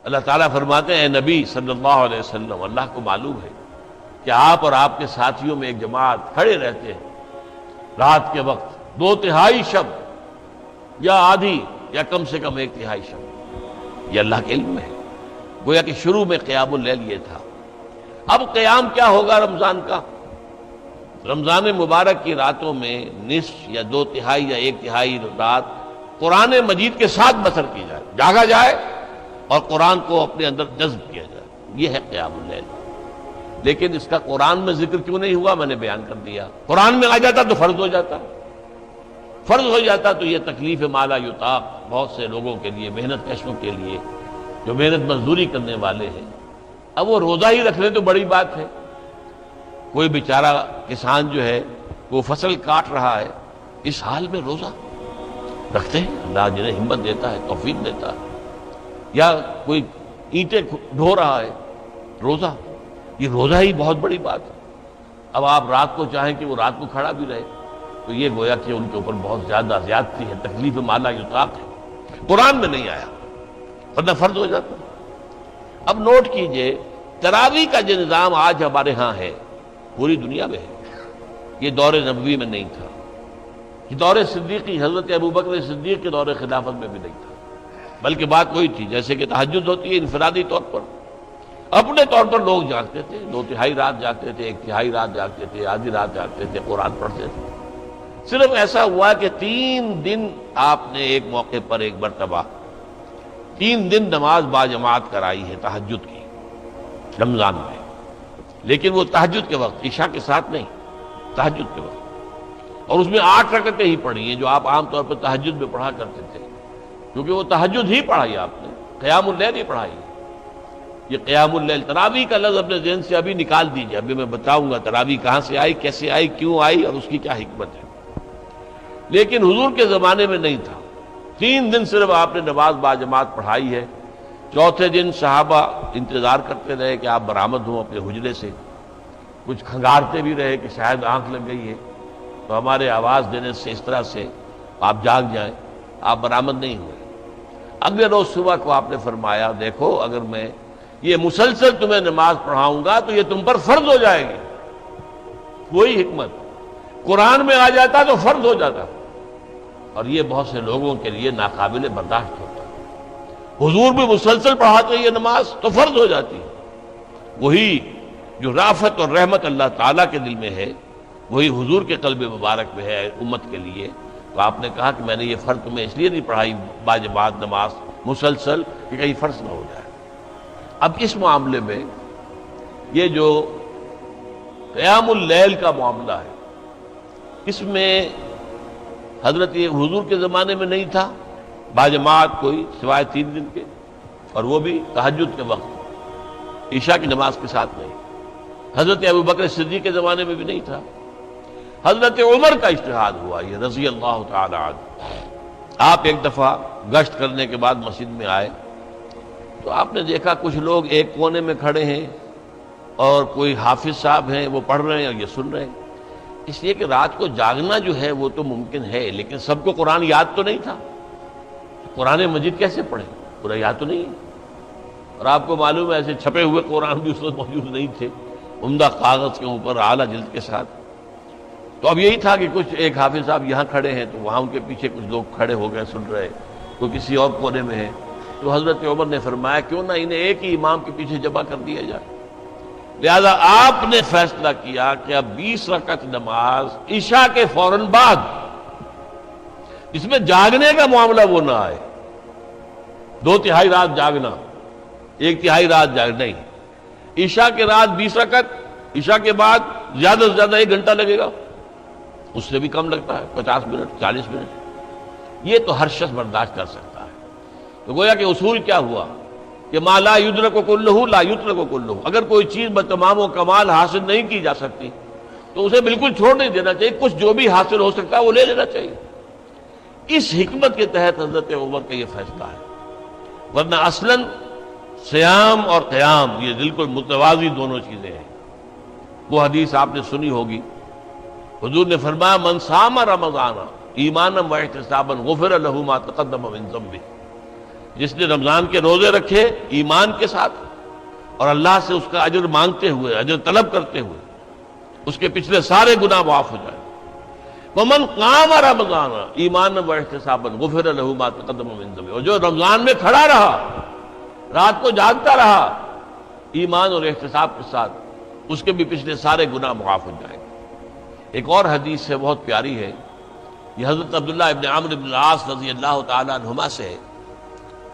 اللہ تعالیٰ فرماتے ہیں اے نبی صلی اللہ علیہ وسلم، اللہ کو معلوم ہے کہ آپ اور آپ کے ساتھیوں میں ایک جماعت کھڑے رہتے ہیں رات کے وقت 2/3 شب یا آدھی یا کم سے کم 1/3 شب، یہ اللہ کے علم میں ہے۔ گویا کہ شروع میں قیام اللیل یہ تھا۔ اب قیام کیا ہوگا رمضان کا؟ رمضان مبارک کی راتوں میں نصف یا 2/3 یا 1/3 رات قرآن مجید کے ساتھ بسر کی جائے، جاگا جائے اور قرآن کو اپنے اندر جذب کیا جائے، یہ ہے قیام اللیل۔ لیکن اس کا قرآن میں ذکر کیوں نہیں ہوا؟ میں نے بیان کر دیا، قرآن میں آ جاتا تو فرض ہو جاتا، فرض ہو جاتا تو یہ تکلیف ما لا یطاق بہت سے لوگوں کے لیے، محنت کشوں کے لیے جو محنت مزدوری کرنے والے ہیں، اب وہ روزہ ہی رکھ لیں تو بڑی بات ہے۔ کوئی بیچارہ کسان جو ہے وہ فصل کاٹ رہا ہے، اس حال میں روزہ رکھتے ہیں، اللہ جنہیں ہمت دیتا ہے، توفیق دیتا ہے۔ یا کوئی اینٹیں ڈھو رہا ہے، روزہ، یہ روزہ ہی بہت بڑی بات ہے۔ اب آپ رات کو چاہیں کہ وہ رات کو کھڑا بھی رہے تو یہ گویا کہ ان کے اوپر بہت زیادہ زیادتی ہے، تکلیف ما لا یطاق ہے، قرآن میں نہیں آیا ورنہ فرض ہو جاتا۔ اب نوٹ کیجئے، تراویح کا جو نظام آج ہمارے ہاں ہے پوری دنیا میں ہے، یہ دور نبوی میں نہیں تھا، یہ دور صدیقی حضرت ابوبکر صدیق کے دور خلافت میں بھی نہیں تھا، بلکہ بات وہی تھی جیسے کہ تہجد ہوتی ہے انفرادی طور پر، اپنے طور پر لوگ جاگتے تھے، 2/3 رات جاگتے تھے، 1/3 رات جاگتے تھے، آدھی رات جاگتے تھے، قرآن پڑھتے تھے۔ صرف ایسا ہوا کہ 3 دن آپ نے ایک موقع پر ایک مرتبہ 3 دن نماز باجماعت کرائی ہے تہجد کی رمضان میں، لیکن وہ تہجد کے وقت، عشاء کے ساتھ نہیں، تہجد کے وقت، اور اس میں 8 رکعتیں ہی پڑھی ہیں جو آپ عام طور پر تہجد میں پڑھا کرتے تھے، کیونکہ وہ تہجد ہی پڑھائی آپ نے، قیام اللیل ہی پڑھائی۔ یہ قیام اللیل، تراویح کا لفظ اپنے ذہن سے ابھی نکال دیجئے، ابھی میں بتاؤں گا تراویح کہاں سے آئی، کیسے آئی، کیوں آئی اور اس کی کیا حکمت ہے۔ لیکن حضور کے زمانے میں نہیں تھا، 3 دن صرف آپ نے نماز باجماعت پڑھائی ہے۔ چوتھے دن صحابہ انتظار کرتے رہے کہ آپ برآمد ہوں اپنے حجرے سے، کچھ کھنگارتے بھی رہے کہ شاید آنکھ لگ گئی ہے تو ہمارے آواز دینے سے اس طرح سے آپ جاگ جائیں، آپ برآمد نہیں ہوئے۔ اگلے روز صبح کو آپ نے فرمایا دیکھو اگر میں یہ مسلسل تمہیں نماز پڑھاؤں گا تو یہ تم پر فرض ہو جائے گی۔ کوئی حکمت، قرآن میں آ جاتا تو فرض ہو جاتا، اور یہ بہت سے لوگوں کے لیے ناقابل برداشت ہوتا ہے۔ حضور بھی مسلسل پڑھاتے یہ نماز تو فرض ہو جاتی ہے۔ وہی جو رافت اور رحمت اللہ تعالیٰ کے دل میں ہے وہی حضور کے قلب مبارک میں ہے امت کے لیے، تو آپ نے کہا کہ میں نے یہ فرض تمہیں اس لیے نہیں پڑھائی باجماعت نماز مسلسل کہ کہیں فرض نہ ہو جائے۔ اب اس معاملے میں یہ جو قیام اللیل کا معاملہ ہے، اس میں حضرت حضور کے زمانے میں نہیں تھا باجماعت کوئی سوائے 3 دن کے، اور وہ بھی تہجد کے وقت، عشاء کی نماز کے ساتھ نہیں۔ حضرت ابوبکر صدیق کے زمانے میں بھی نہیں تھا۔ حضرت عمر کا اجتہاد ہوا یہ رضی اللہ تعالی عنہ۔ آپ ایک دفعہ گشت کرنے کے بعد مسجد میں آئے تو آپ نے دیکھا کچھ لوگ ایک کونے میں کھڑے ہیں اور کوئی حافظ صاحب ہیں وہ پڑھ رہے ہیں اور یہ سن رہے ہیں، اس لیے کہ رات کو جاگنا جو ہے وہ تو ممکن ہے، لیکن سب کو قرآن یاد تو نہیں تھا، قرآن مجید کیسے پڑھیں، پورا یاد تو نہیں ہے۔ اور آپ کو معلوم ہے ایسے چھپے ہوئے قرآن بھی اس وقت موجود نہیں تھے، عمدہ کاغذ کے اوپر اعلیٰ جلد کے ساتھ۔ تو اب یہی تھا کہ کچھ ایک حافظ صاحب یہاں کھڑے ہیں تو وہاں ان کے پیچھے کچھ لوگ کھڑے ہو گئے سن رہے، کوئی کسی اور کونے میں ہے، تو حضرت عمر نے فرمایا کیوں نہ انہیں ایک ہی امام کے پیچھے جمع کر دیا جائے۔ لہذا آپ نے فیصلہ کیا کہ اب 20 رکعت نماز عشاء کے فوراً بعد، اس میں جاگنے کا معاملہ وہ نہ آئے، 2/3 رات جاگنا، 1/3 رات جاگ نہیں، عشاء کے رات 20 رکعت، عشاء کے بعد زیادہ سے زیادہ 1 گھنٹہ لگے گا، اس سے بھی کم لگتا ہے 50 منٹ 40 منٹ، یہ تو ہر شخص برداشت کر سکتا ہے۔ تو گویا کہ اصول کیا ہوا کہ ما لا یدرک کلہ لا یترک کلہ، اگر کوئی چیز بتمام و کمال حاصل نہیں کی جا سکتی تو اسے بالکل چھوڑ نہیں دینا چاہیے، کچھ جو بھی حاصل ہو سکتا ہے وہ لے لینا چاہیے۔ اس حکمت کے تحت حضرت عمر کا یہ فیصلہ ہے، ورنہ اصلاً صیام اور قیام یہ بالکل متوازی دونوں چیزیں ہیں۔ وہ حدیث آپ نے سنی ہوگی، حضور نے فرمایا من صام رمضان ایمانا واحتسابا غفر له ما تقدم من ذنبه، جس نے رمضان کے روزے رکھے ایمان کے ساتھ اور اللہ سے اس کا اجر مانگتے ہوئے، اجر طلب کرتے ہوئے، اس کے پچھلے سارے گناہ معاف ہو جائیں۔ وَمَنْ قَامَ رَمَضَانَ ایمانا وَاحْتِسَابًا غُفِرَ لَهُ مَا تَقَدَّمَ مِنْ ذَنبِهِ، اور جو رمضان میں کھڑا رہا، رات کو جاگتا رہا ایمان اور احتساب کے ساتھ، اس کے بھی پچھلے سارے گناہ معاف ہو جائیں گے۔ ایک اور حدیث ہے، بہت پیاری ہے، یہ حضرت عبداللہ ابن عمرو بن العاص رضی اللہ تعالی عنہما سے ہے۔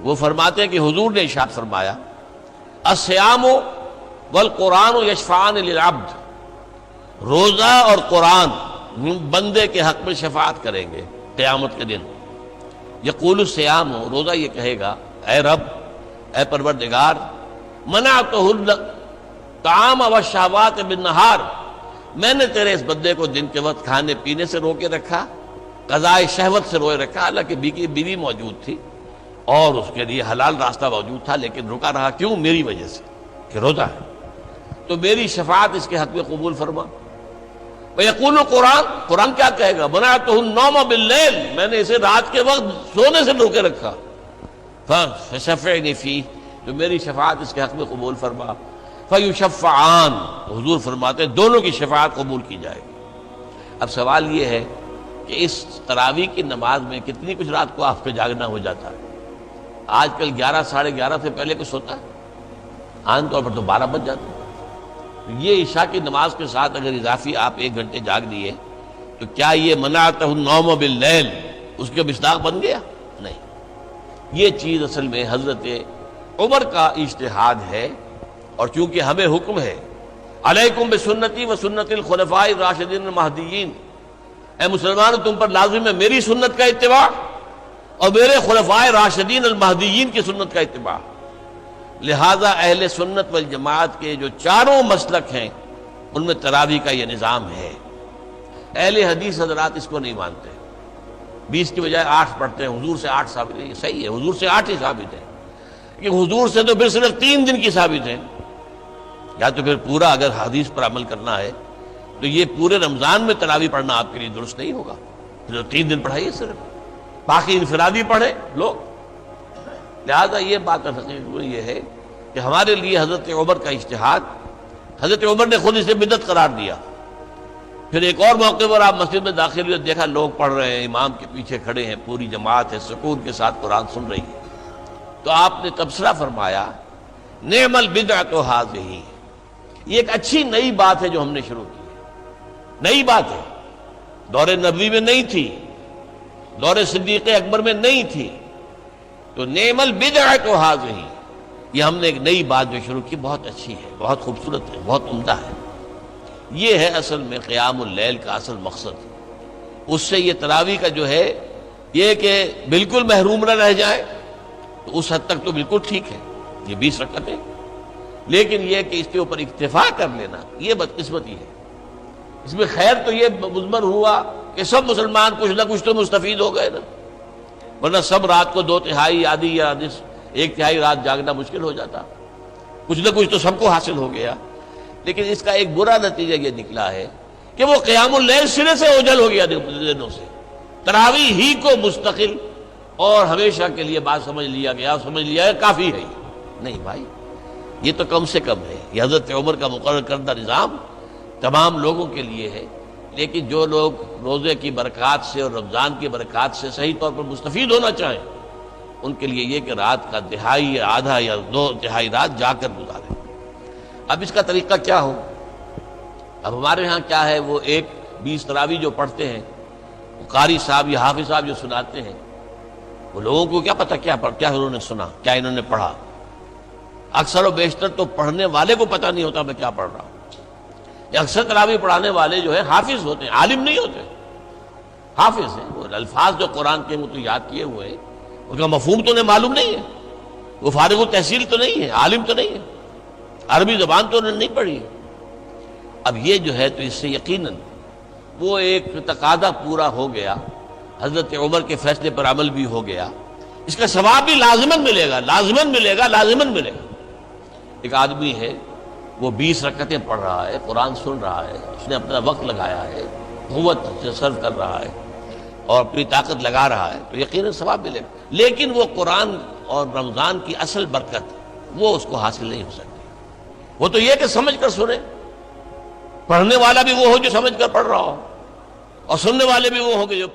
وہ فرماتے ہیں کہ حضور نے ارشاد فرمایا الصیام والقرآن یشفعان للعبد، روزہ اور قرآن بندے کے حق میں شفاعت کریں گے قیامت کے دن۔ یقول الصیام، روزہ یہ کہے گا اے رب، اے پروردگار، منعتہ الطعام والشہوات بالنہار، میں نے تیرے اس بندے کو دن کے وقت کھانے پینے سے روکے رکھا، قضاء شہوت سے روکے رکھا، حالانکہ بیوی موجود تھی اور اس کے لیے حلال راستہ موجود تھا، لیکن رکا رہا کیوں؟ میری وجہ سے کہ روزہ ہے، تو میری شفاعت اس کے حق میں قبول فرما۔ وَيَقُولُ القرآن، قرآن کیا کہے گا؟ مَنَعْتُهُ النَّوْمَ بِاللَّيْلِ، میں نے اسے رات کے وقت سونے سے روکے رکھا، فَشَفِّعْنِي فِيهِ، تو میری شفاعت اس کے حق میں قبول فرما۔ فَيُشَفَّعَانِ، حضور فرماتے ہیں دونوں کی شفاعت قبول کی جائے گی۔ اب سوال یہ ہے کہ اس تراویح کی نماز میں کتنی کچھ رات کو آپ کو جاگنا ہو جاتا ہے؟ آج کل 11 ساڑھے 11 سے پہلے کچھ ہوتا ہے، عام طور پر تو 12 بج جاتے ہیں۔ یہ عشاء کی نماز کے ساتھ اگر اضافی آپ 1 گھنٹے جاگ دیے تو کیا یہ منعتہ النوم باللیل اس کے مصداق بن گیا؟ نہیں، یہ چیز اصل میں حضرت عمر کا اجتہاد ہے، اور چونکہ ہمیں حکم ہے علیکم بسنتی و سنت الخلفاء الراشدین المہدیین، اے مسلمانوں تم پر لازم ہے میری سنت کا اتباع اور میرے خلفاء راشدین المہدیین کی سنت کا اتباع۔ لہذا اہل سنت والجماعت کے جو چاروں مسلک ہیں ان میں تراویح کا یہ نظام ہے۔ اہل حدیث حضرات اس کو نہیں مانتے، 20 کی بجائے 8 پڑھتے ہیں، حضور سے 8 ثابت ہے، یہ صحیح ہے، حضور سے 8 ہی ثابت ہے، کہ حضور سے تو پھر صرف 3 دن کی ثابت ہے، یا تو پھر پورا اگر حدیث پر عمل کرنا ہے تو یہ پورے رمضان میں تراویح پڑھنا آپ کے لیے درست نہیں ہوگا، پھر 3 دن پڑھائیے صرف، باقی انفرادی پڑھیں لوگ۔ لہذا یہ بات حقیقت یہ ہے کہ ہمارے لیے حضرت عمر کا اجتہاد، حضرت عمر نے خود اسے بدعت قرار دیا۔ پھر ایک اور موقع پر آپ مسجد میں داخل ہوئے، دیکھا لوگ پڑھ رہے ہیں، امام کے پیچھے کھڑے ہیں، پوری جماعت ہے، سکون کے ساتھ قرآن سن رہی ہے، تو آپ نے تبصرہ فرمایا نعم البدعۃ ھذہ، یہ ایک اچھی نئی بات ہے جو ہم نے شروع کی ہے، نئی بات ہے، دور نبوی میں نہیں تھی، دور صدیق اکبر میں نہیں تھی، تو نعم البدعۃ ھذہ، یہ ہم نے ایک نئی بات جو شروع کی، بہت اچھی ہے، بہت خوبصورت ہے، بہت عمدہ ہے۔ یہ ہے اصل میں قیام اللیل کا اصل مقصد۔ اس سے یہ تراویح کا جو ہے یہ کہ بالکل محروم نہ رہ جائے، تو اس حد تک تو بالکل ٹھیک ہے، یہ 20 رکعتیں، لیکن یہ کہ اس کے اوپر اکتفا کر لینا یہ بدقسمتی ہے۔ اس میں خیر تو یہ مضمر ہوا کہ سب مسلمان کچھ نہ کچھ تو مستفید ہو گئے نا، ورنہ سب رات کو 2/3 آدھی یا 1/3 رات جاگنا مشکل ہو جاتا، کچھ نہ کچھ تو سب کو حاصل ہو گیا۔ لیکن اس کا ایک برا نتیجہ یہ نکلا ہے کہ وہ قیام اللیل سرے سے اوجھل ہو گیا دنوں سے، تراویح ہی کو مستقل اور ہمیشہ کے لیے بات سمجھ لیا ہے کافی ہے۔ نہیں بھائی، یہ تو کم سے کم ہے، یہ حضرت عمر کا مقرر کردہ نظام تمام لوگوں کے لیے ہے، لیکن جو لوگ روزے کی برکات سے اور رمضان کی برکات سے صحیح طور پر مستفید ہونا چاہیں ان کے لیے یہ کہ رات کا تہائی یا آدھا یا 2/3 رات جا کر گزارے۔ اب اس کا طریقہ کیا ہو؟ اب ہمارے ہاں کیا ہے، وہ 20 تراویح جو پڑھتے ہیں، وہ قاری صاحب یا حافظ صاحب جو سناتے ہیں، وہ لوگوں کو کیا پتہ کیا انہوں نے سنا، کیا انہوں نے پڑھا۔ اکثر و بیشتر تو پڑھنے والے کو پتہ نہیں ہوتا میں کیا پڑھ رہا ہوں۔ اکثر تراویح پڑھانے والے جو ہیں حافظ ہوتے ہیں، عالم نہیں ہوتے، حافظ ہیں، وہ الفاظ جو قرآن کے تو یاد کیے ہوئے ہیں، ان کا مفہوم تو انہیں معلوم نہیں ہے، وہ فارغ التحصیل تو نہیں ہے، عالم تو نہیں ہے، عربی زبان تو انہوں نے نہیں پڑھی ہے۔ اب یہ جو ہے تو اس سے یقیناً وہ ایک تقاضا پورا ہو گیا، حضرت عمر کے فیصلے پر عمل بھی ہو گیا، اس کا ثواب بھی لازماً ملے گا، لازماً ملے گا، لازماً ملے گا۔ ایک آدمی ہے وہ 20 رکعتیں پڑھ رہا ہے، قرآن سن رہا ہے، اس نے اپنا وقت لگایا ہے، قوت سے صرف کر رہا ہے، اور اپنی طاقت لگا رہا ہے تو یقیناً ثواب ملے گا، لیکن وہ قرآن اور رمضان کی اصل برکت وہ اس کو حاصل نہیں ہو سکتی۔ وہ تو یہ کہ سمجھ کر سنے، پڑھنے والا بھی وہ ہو جو سمجھ کر پڑھ رہا ہو، اور سننے والے بھی وہ ہوں گے جو